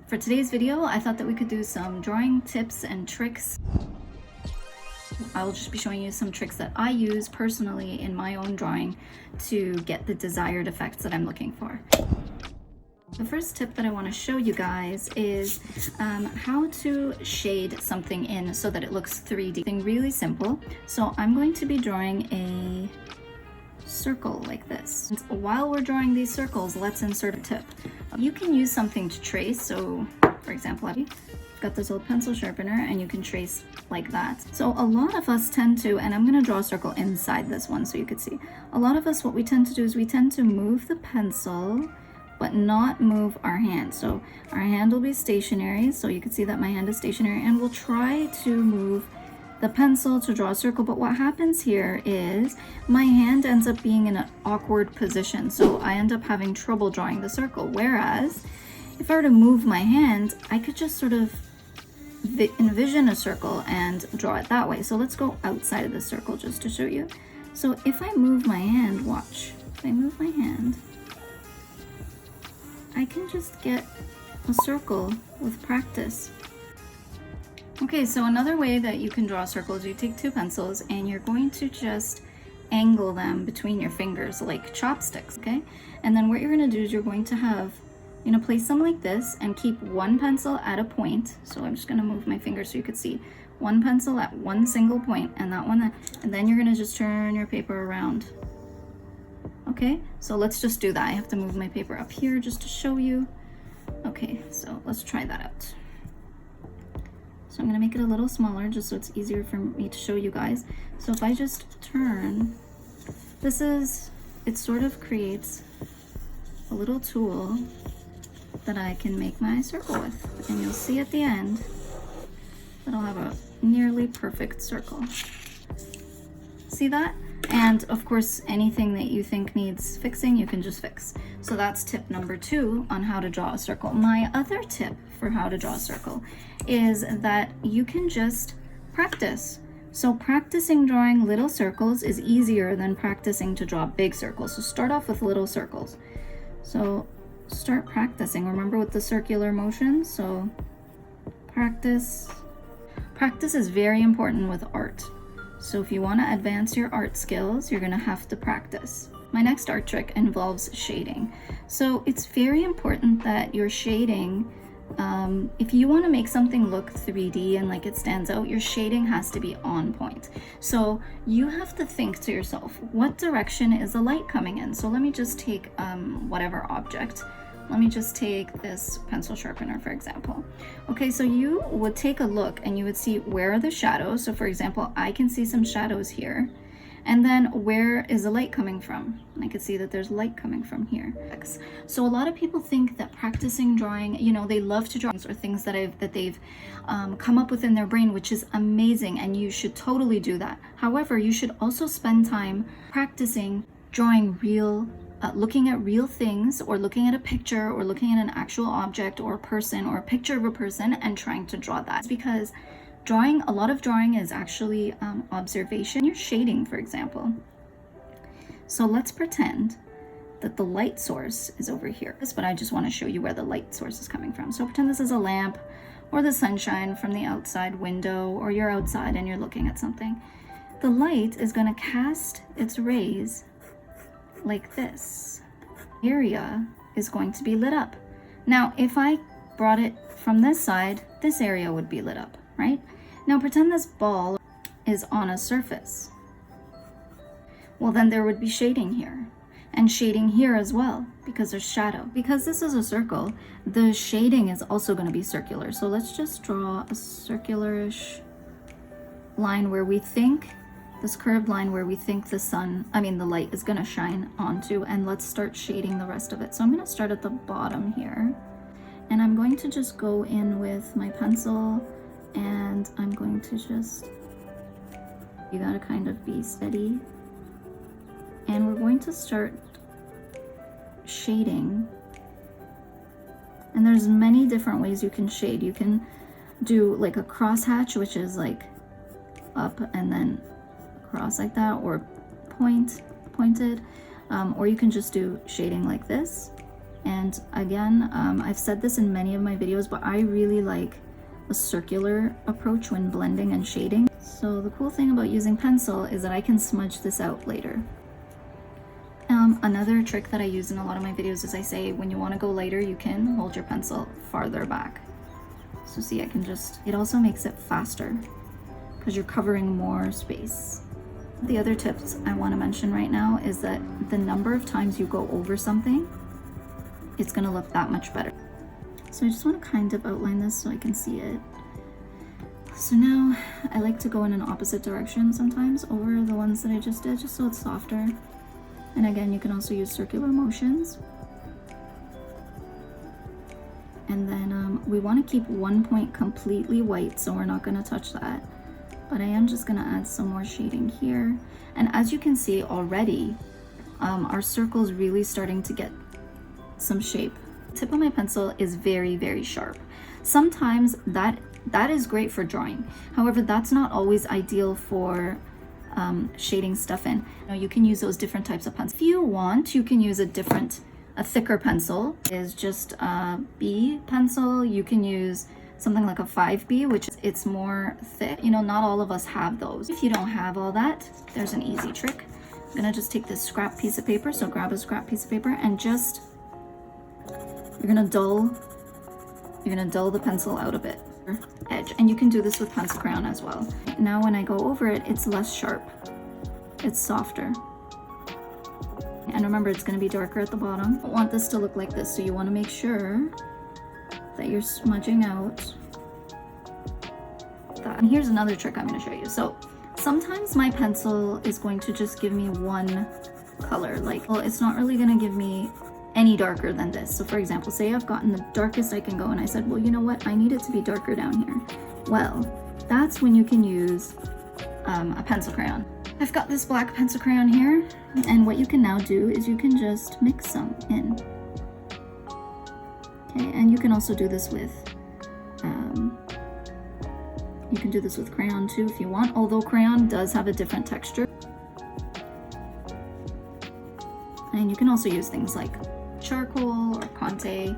For today's video, I thought that we could do some drawing tips and tricks. I'll just be showing you some tricks that I use personally in my own drawing to get the desired effects that I'm looking for. The first tip that I want to show you guys is how to shade something in so that it looks 3D. Something really simple. So I'm going to be drawing a circle like this. And while we're drawing these circles, let's insert a tip. You can use something to trace. So for example, I've got this old pencil sharpener and you can trace like that. So a lot of us tend to, and I'm going to draw a circle inside this one so you could see. A lot of us, what we tend to do is we tend to move the pencil but not move our hand. So our hand will be stationary, so you can see that my hand is stationary, and we'll try to move the pencil to draw a circle. But what happens here is my hand ends up being in an awkward position, so I end up having trouble drawing the circle. Whereas if I were to move my hand, I could just sort of envision a circle and draw it that way. So let's go outside of the circle just to show you. So if I move my hand, watch, if I move my hand, I can just get a circle with practice. Okay, so another way that you can draw circles, you take two pencils and you're going to just angle them between your fingers like chopsticks, okay? And then what you're gonna do is you're going to have, place them like this and keep one pencil at a point. So I'm just gonna move my finger so you could see. One pencil at one single point and that one, and then you're gonna just turn your paper around. Okay, so let's just do that. I have to move my paper up here just to show you. Okay, so let's try that out. So I'm gonna make it a little smaller just so it's easier for me to show you guys. So if I just turn, it sort of creates a little tool that I can make my circle with. And you'll see at the end that I'll have a nearly perfect circle. See that? And of course, anything that you think needs fixing, you can just fix. So that's tip number 2 on how to draw a circle. My other tip for how to draw a circle is that you can just practice. So practicing drawing little circles is easier than practicing to draw big circles. So start off with little circles. So start practicing. Remember with the circular motion. So practice. Practice is very important with art. So if you want to advance your art skills, you're going to have to practice. My next art trick involves shading. So it's very important that your shading, if you want to make something look 3D and like it stands out, your shading has to be on point. So you have to think to yourself, what direction is the light coming in? So let me just take whatever object. Let me just take this pencil sharpener, for example. Okay, so you would take a look and you would see where are the shadows. So for example, I can see some shadows here. And then where is the light coming from? And I can see that there's light coming from here. So a lot of people think that practicing drawing, they love to draw or things that they've come up with in their brain, which is amazing, and you should totally do that. However, you should also spend time practicing drawing looking at real things, or looking at a picture, or looking at an actual object or a person, or a picture of a person, and trying to draw that. It's because a lot of drawing is actually observation. You're shading, for example. So let's pretend that the light source is over here. But I just want to show you where the light source is coming from. So pretend this is a lamp or the sunshine from the outside window, or you're outside and you're looking at something. The light is going to cast its rays like this. Area is going to be lit up. Now, if I brought it from this side, this area would be lit up, right? Now pretend this ball is on a surface. Well, then there would be shading here, and shading here as well, because there's shadow. Because this is a circle, the shading is also going to be circular. So let's just draw a circularish line where we think, this curved line where we think the light is going to shine onto, and let's start shading the rest of it. So I'm going to start at the bottom here, and I'm going to just go in with my pencil, and I'm going to you got to kind of be steady, and we're going to start shading. And there's many different ways you can shade. You can do like a crosshatch, which is like up and then across like that, or pointed, or you can just do shading like this, And again, I've said this in many of my videos, but I really like a circular approach when blending and shading. So the cool thing about using pencil is that I can smudge this out later. Another trick that I use in a lot of my videos is I say when you want to go lighter, you can hold your pencil farther back. So see, I can just, it also makes it faster because you're covering more space. The other tips I want to mention right now is that the number of times you go over something, it's going to look that much better. So I just want to kind of outline this so I can see it. So now I like to go in an opposite direction sometimes over the ones that I just did, just so it's softer. And again, you can also use circular motions. And then we want to keep one point completely white, so we're not going to touch that. But I am just going to add some more shading here. And as you can see already, our circle's really starting to get some shape. The tip of my pencil is very, very sharp. Sometimes that is great for drawing. However, that's not always ideal for shading stuff in. You can use those different types of pencils. If you want, you can use a thicker pencil. Is just a B pencil. You can use something like a 5B, which it's more thick. Not all of us have those. If you don't have all that, there's an easy trick. I'm gonna just take this scrap piece of paper. So grab a scrap piece of paper and just, you're gonna dull the pencil out a bit. Edge, and you can do this with pencil crayon as well. Now when I go over it, it's less sharp, it's softer, and remember, it's going to be darker at the bottom. I want this to look like this, so you want to make sure that you're smudging out that. And here's another trick I'm going to show you. So sometimes my pencil is going to just give me one color, like, well, it's not really going to give me any darker than this. So for example, say I've gotten the darkest I can go and I said, well, you know what, I need it to be darker down here. Well, that's when you can use a pencil crayon. I've got this black pencil crayon here, and what you can now do is you can just mix some in. Okay, and you can also do this with crayon too if you want, although crayon does have a different texture. And you can also use things like charcoal or Conte,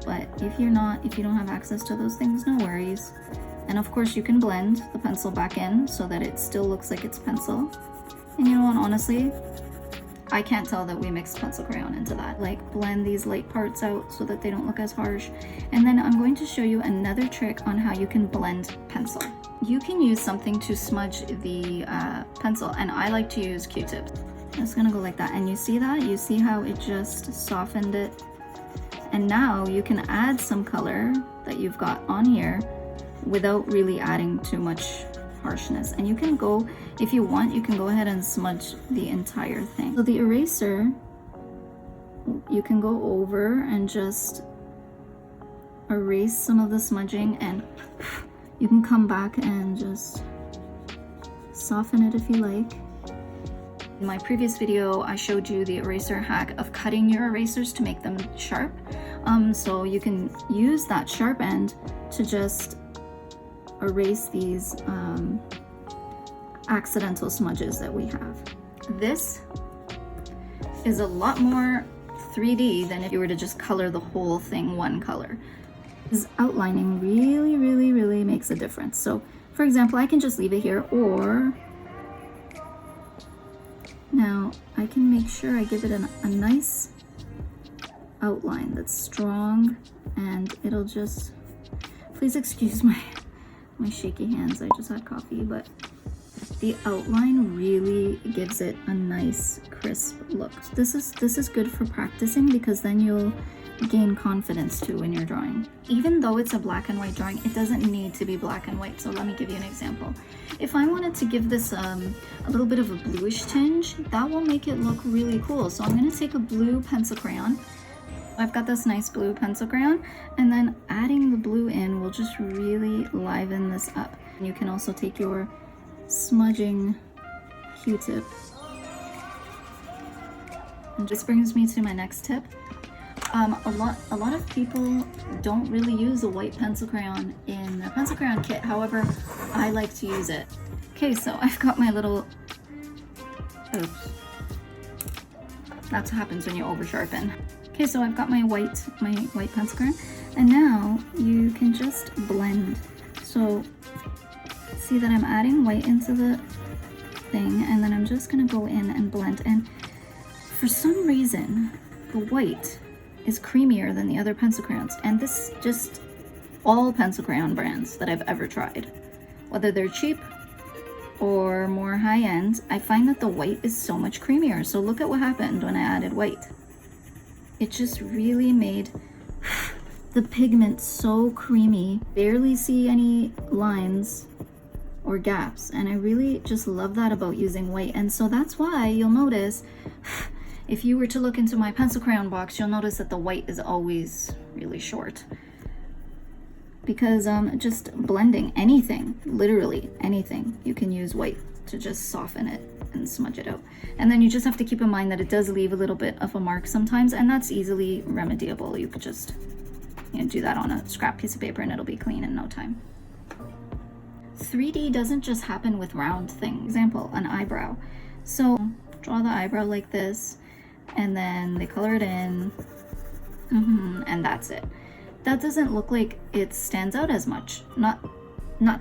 but if you don't have access to those things, no worries. And of course you can blend the pencil back in so that it still looks like it's pencil. And you know what, honestly, I can't tell that we mixed pencil crayon into that. Like, blend these light parts out so that they don't look as harsh. And then I'm going to show you another trick on how you can blend pencil. You can use something to smudge the pencil, and I like to use Q-tips. It's gonna go like that, and you see that? You see how it just softened it? And now you can add some color that you've got on here without really adding too much harshness. And you can go, if you want, you can go ahead and smudge the entire thing. So the eraser, you can go over and just erase some of the smudging, and you can come back and just soften it if you like. In my previous video, I showed you the eraser hack of cutting your erasers to make them sharp. So you can use that sharp end to just erase these accidental smudges that we have. This is a lot more 3D than if you were to just color the whole thing one color. This outlining really makes a difference. So for example, I can just leave it here, or now I can make sure I give it a nice outline that's strong, and it'll just, please excuse my shaky hands, I just had coffee, but the outline really gives it a nice crisp look. This is good for practicing, because then you'll gain confidence too when you're drawing. Even though it's a black and white drawing, it doesn't need to be black and white. So let me give you an example. If I wanted to give this a little bit of a bluish tinge, that will make it look really cool. So I'm going to take a blue pencil crayon. I've got this nice blue pencil crayon, and then adding the blue in will just really liven this up. And you can also take your smudging Q-tip. And this brings me to my next tip. A lot of people don't really use a white pencil crayon in their pencil crayon kit. However, I like to use it. Okay, so I've got my little, oops. That's what happens when you over sharpen. Okay, so I've got my white pencil crayon, and now you can just blend. So see that I'm adding white into the thing, and then I'm just gonna go in and blend. And for some reason, the white is creamier than the other pencil crayons, and this just all pencil crayon brands that I've ever tried, whether they're cheap or more high-end, I find that the white is so much creamier. So look at what happened when I added white. It just really made the pigment so creamy. Barely see any lines or gaps, and I really just love that about using white. And so that's why you'll notice, if you were to look into my pencil crayon box, you'll notice that the white is always really short, because just blending anything, literally anything, you can use white to just soften it and smudge it out. And then you just have to keep in mind that it does leave a little bit of a mark sometimes, and that's easily remediable. You could just, you know, do that on a scrap piece of paper and it'll be clean in no time. 3D doesn't just happen with round things. Example, an eyebrow. So draw the eyebrow like this, and then they color it in, and that's it. That doesn't look like it stands out as much, not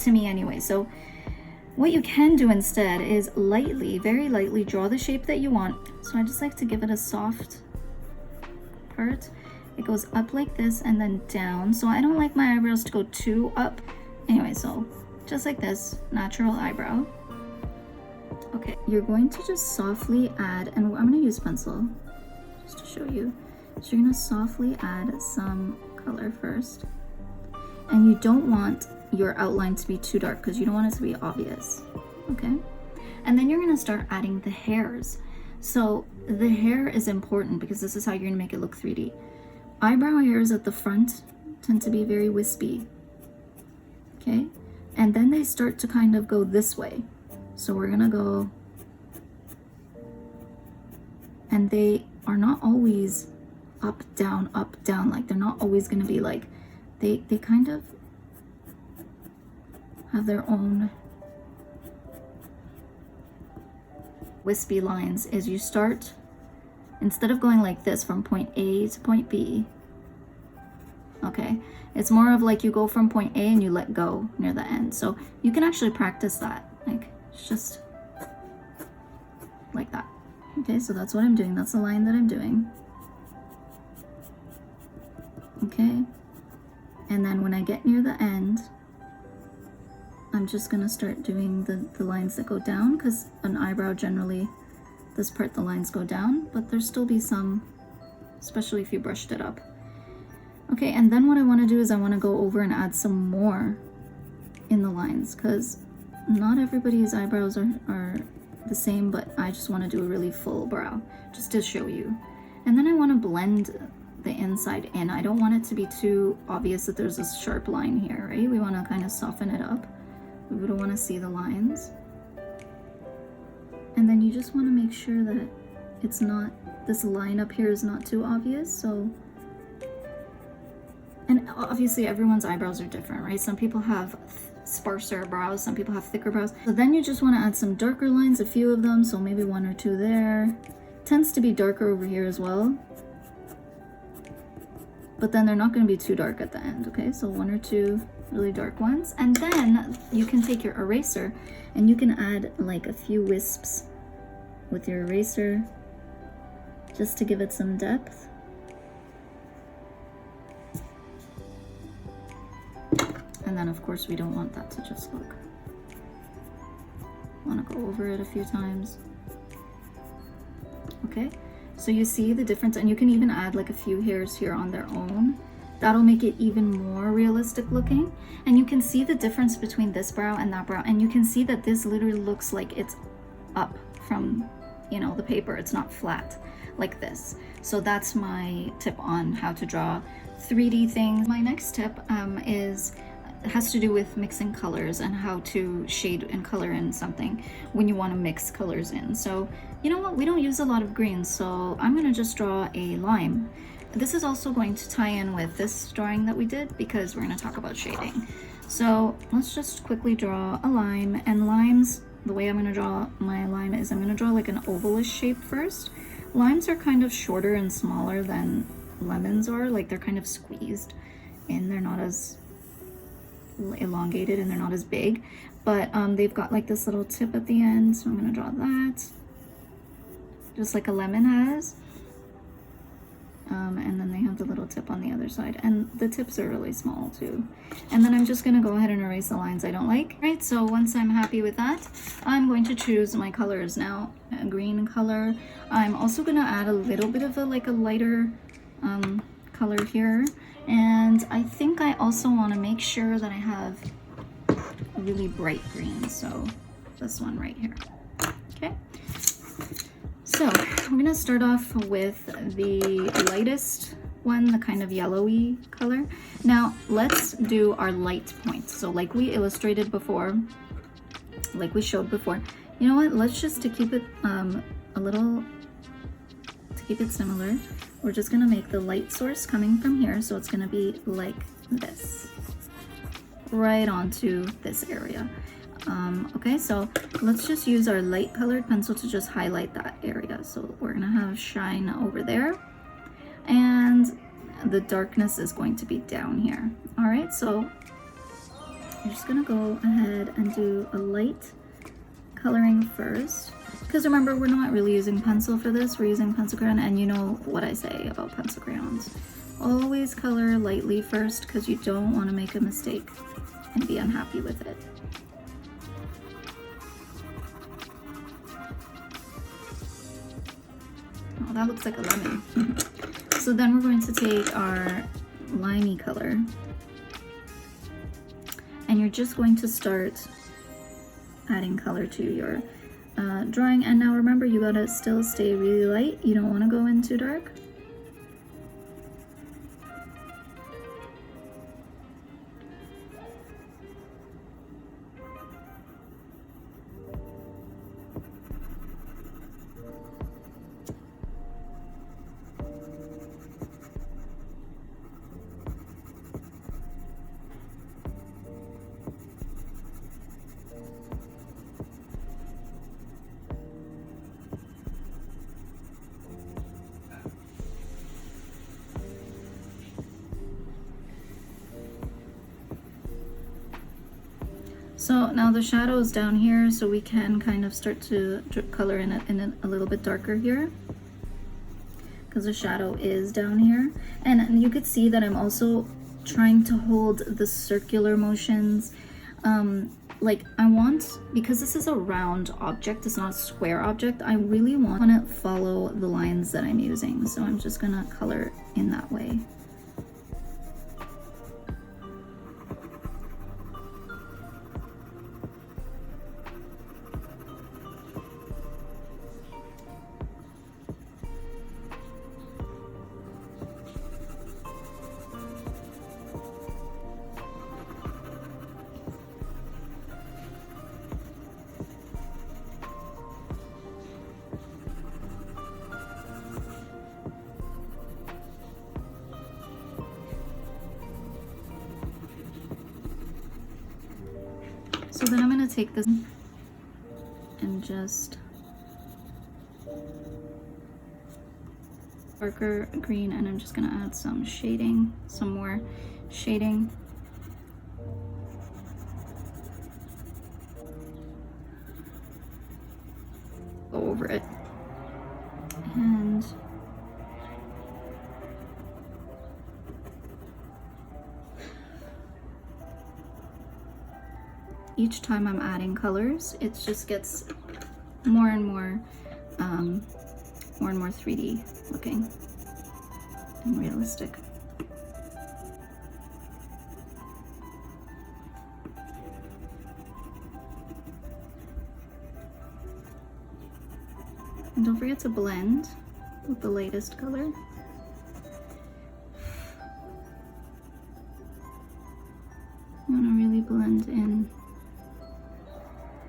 to me anyway. So what you can do instead is lightly, very lightly draw the shape that you want. So I just like to give it a soft part. It goes up like this and then down. So I don't like my eyebrows to go too up. Anyway, so just like this, natural eyebrow. Okay, you're going to just softly add, and I'm gonna use pencil just to show you. So you're gonna softly add some color first, and you don't want your outline to be too dark because you don't want it to be obvious. Okay, and then you're gonna start adding the hairs. So the hair is important because this is how you're gonna make it look 3D. Eyebrow hairs at the front tend to be very wispy, okay, and then they start to kind of go this way. So we're gonna go, and they are not always up, down, like they're not always gonna be like, they kind of have their own wispy lines. Is you start, instead of going like this from point A to point B, okay, it's more of like you go from point A and you let go near the end. So you can actually practice that, like it's just like that. Okay, so that's what I'm doing. That's the line that I'm doing. Okay, and then when I get near the end, I'm just gonna start doing the lines that go down, because an eyebrow generally, this part the lines go down, but there'll still be some, especially if you brushed it up. Okay, and then what I want to do is I want to go over and add some more in the lines, because not everybody's eyebrows are the same, but I just want to do a really full brow just to show you. And then I want to blend the inside in. I don't want it to be too obvious that there's a sharp line here, right? We want to kind of soften it up. We don't want to see the lines. And then you just want to make sure that it's not, this line up here is not too obvious. So, and obviously everyone's eyebrows are different, right? Some people have sparser brows, some people have thicker brows. So then you just want to add some darker lines, a few of them, so maybe 1 or 2 there. Tends to be darker over here as well, but then they're not going to be too dark at the end. Okay, so 1 or 2 really dark ones, and then you can take your eraser and you can add like a few wisps with your eraser just to give it some depth. And then of course we don't want that to just look, want to go over it a few times. Okay, so you see the difference, and you can even add like a few hairs here on their own. That'll make it even more realistic looking. And you can see the difference between this brow and that brow, and you can see that this literally looks like it's up from, you know, the paper. It's not flat like this. So that's my tip on how to draw 3D things. My next tip has to do with mixing colors and how to shade and color in something when you want to mix colors in. So you know what, we don't use a lot of greens, so I'm going to just draw a lime. This is also going to tie in with this drawing that we did because we're going to talk about shading. So let's just quickly draw a lime. And limes, the way I'm going to draw my lime is I'm going to draw like an ovalish shape first. Limes are kind of shorter and smaller than lemons are. Like they're kind of squeezed and they're not as elongated and they're not as big, but they've got like this little tip at the end, so I'm gonna draw that just like a lemon has. And then they have the little tip on the other side, and the tips are really small too. And then I'm just gonna go ahead and erase the lines I don't like. Right, so once I'm happy with that, I'm going to choose my colors now. A green color. I'm also gonna add a little bit of a lighter color here, and I think I also want to make sure that I have a really bright green, so this one right here. Okay. So we're gonna start off with the lightest one, the kind of yellowy color. Now let's do our light points. So like we illustrated before, like we showed before, you know what? Let's just to keep it similar, we're just gonna make the light source coming from here. So it's gonna be like this, right onto this area. Okay, so let's just use our light colored pencil to just highlight that area. So we're gonna have shine over there, and the darkness is going to be down here. All right, so I'm just gonna go ahead and do a light coloring first, because remember, we're not really using pencil for this, we're using pencil crayon, and you know what I say about pencil crayons. Always color lightly first, because you don't want to make a mistake and be unhappy with it. Oh, that looks like a lemon. So then we're going to take our limey color, and you're just going to start adding color to your drawing. And now remember, you gotta still stay really light. You don't want to go in too dark. So now the shadow is down here, so we can kind of start to color in it a little bit darker here, because the shadow is down here. And you could see that I'm also trying to hold the circular motions. Like I want, because this is a round object, it's not a square object, I really want to follow the lines that I'm using. So I'm just gonna color in that way. So then I'm going to take this and just darker green, and I'm just going to add some shading, some more shading. Go over it. And each time I'm adding colors, it just gets more and more 3D looking and realistic. And don't forget to blend with the latest color. You want to really blend in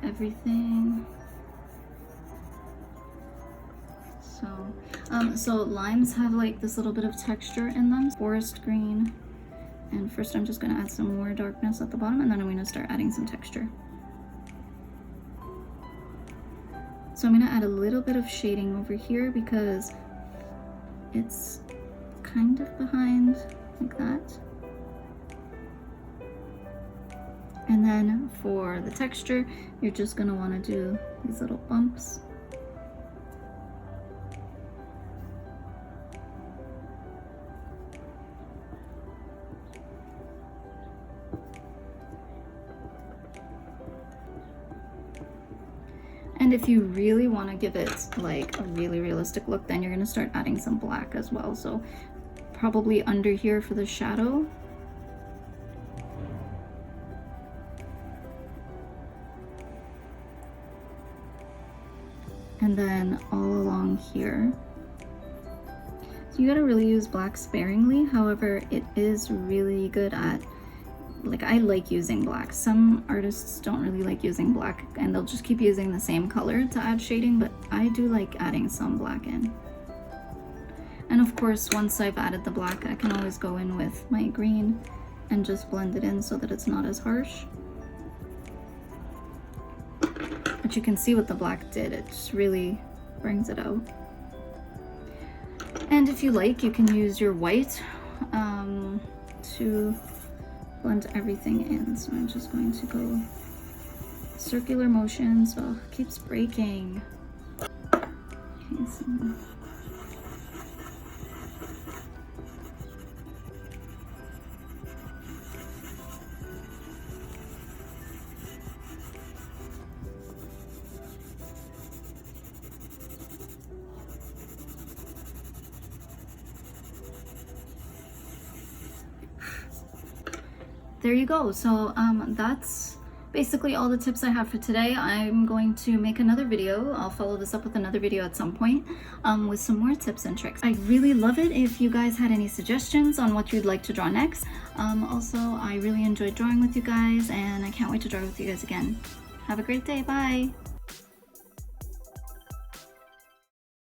everything. So limes have like this little bit of texture in them. Forest green. And first I'm just going to add some more darkness at the bottom, and then I'm going to start adding some texture. So I'm going to add a little bit of shading over here because it's kind of behind, like that. And then for the texture, you're just gonna wanna do these little bumps. And if you really want to give it like a really realistic look, then you're going to start adding some black as well. So probably under here for the shadow. And then all along here. So you got to really use black sparingly. However, it is really good at, like, I like using black. Some artists don't really like using black and they'll just keep using the same color to add shading, but I do like adding some black in. And of course, once I've added the black, I can always go in with my green and just blend it in so that it's not as harsh. But you can see what the black did, it just really brings it out. And if you like, you can use your white to blend everything in. So I'm just going to go circular motions. Oh, it keeps breaking. Okay, so there you go. So that's basically all the tips I have for today. I'm going to make another video. I'll follow this up with another video at some point with some more tips and tricks. I'd really love it if you guys had any suggestions on what you'd like to draw next. Also, I really enjoyed drawing with you guys and I can't wait to draw with you guys again. Have a great day. Bye.